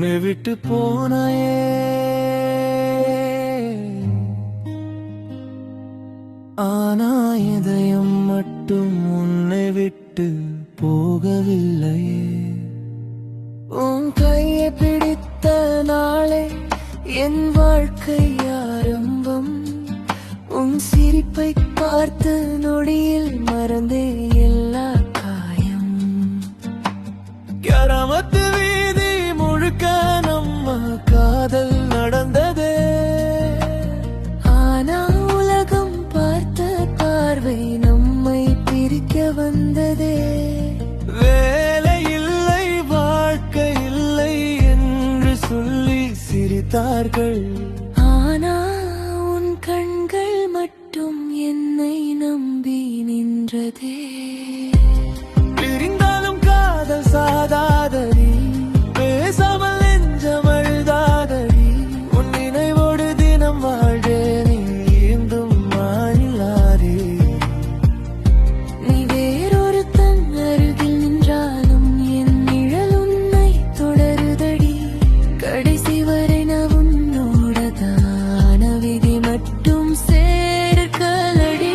என்னை விட்டு போனாயே, ஆனா இதயம் மட்டும் உன்னை விட்டு போகவில்லையே. உன் கையை பிடித்த நாளே என் வாழ்க்கை ஆரம்பம். உன் சிரிப்பை பார்த்த நொடியில் மறந்தே எல்லா காயம். கிராமத்து வீதி முழுக்க நம்ம காதல் நடந்ததே, ஆனா உலகம் பார்த்த பார்வை நம்மை பிரிக்க வந்ததே. வேலை இல்லை வாழ்க்கை இல்லை என்று சொல்லி சிரித்தார்கள், ஆனா உன் கண்கள் மட்டும் என்னை நம்பி நின்றதே. பிரிந்தாலும் காதல் சாதாதடி, பேசாமல் நெஞ்சம் அழுதாதடி. உன் நினைவோடு தினம் வாழ்றேன், இருந்தும் மாறிலாதே. நீ வேறொரு தன் அருகில் நின்றாலும் என் நிழல் உன்னை தொடருதடி. கடைசி வரை நான் உன்னோடதான விதி மட்டும் சேர்க்கலடி.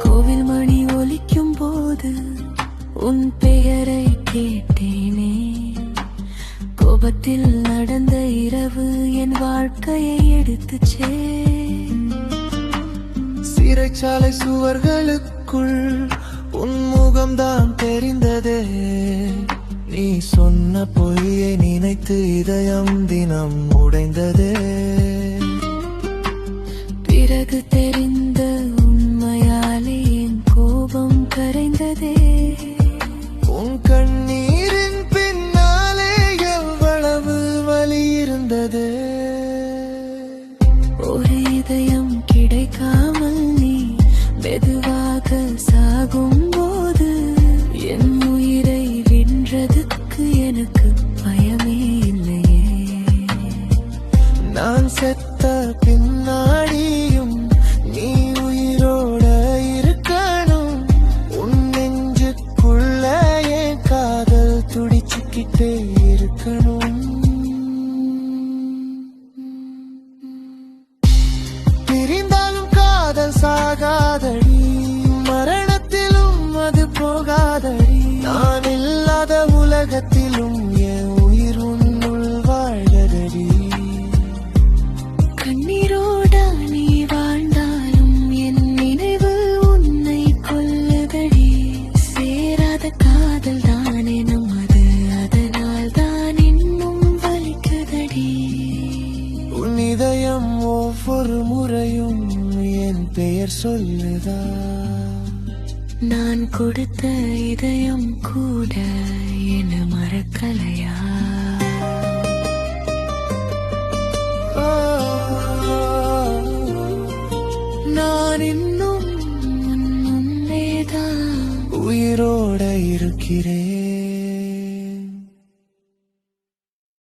கோவில் மணி ஒலிக்கும் போது உன் பெயரை கேட்டேனே. கோபத்தில் நடந்த இரவு என் வாழ்க்கையை எடுத்துச்சே. சிறைச்சாலை சுவர்களுக்குள் உன் முகம்தான் தெரிந்ததே. நீ சொன்ன பொய்யை நினைத்து இதயம் தினம் உடைந்ததே. பிறகு தெரிந்த உண்மையாலே என் கோபம் கரைந்ததே. உன் கண்ணீரின் பின்னாலே எவ்வளவு வலி இருந்தது. ஒரு இதயம் கிடைக்காமல் நீ மெதுவாக சாகும் போது என் உயிரை வென்றதுக்கு எனக்கு பயமே இல்லையே. நான் செத்த பின்னாடியும் நீ உயிரோட இருக்கணும். உன் நெஞ்சுக்குள்ள என் காதல் துடிச்சுக்கிட்டே இருக்கணும். பிரிந்தாலும் காதல் சாகாதடி, மரணத்திலும் அது போகாதடி. நான் இல்லாத உலகத்திலும் என் உயிர் உன்னுள் வாழ்கிறதடி. கண்ணீரோட நீ வாழ்ந்தாலும் என் நினைவு உன்னை கொல்லுதடி. சேராத காதல் தானே நமது, அதனால் தான் இன்னும் வலிக்குதடி. உன் இதயம் ஒவ்வொரு முறையும் என் பெயர் சொல்லுதா. நான் கொடுத்த இதயம் கூட என்ன மறக்கலையா. நான் இன்னும் உன் முன்னேதான் உயிரோட இருக்கிறேன்.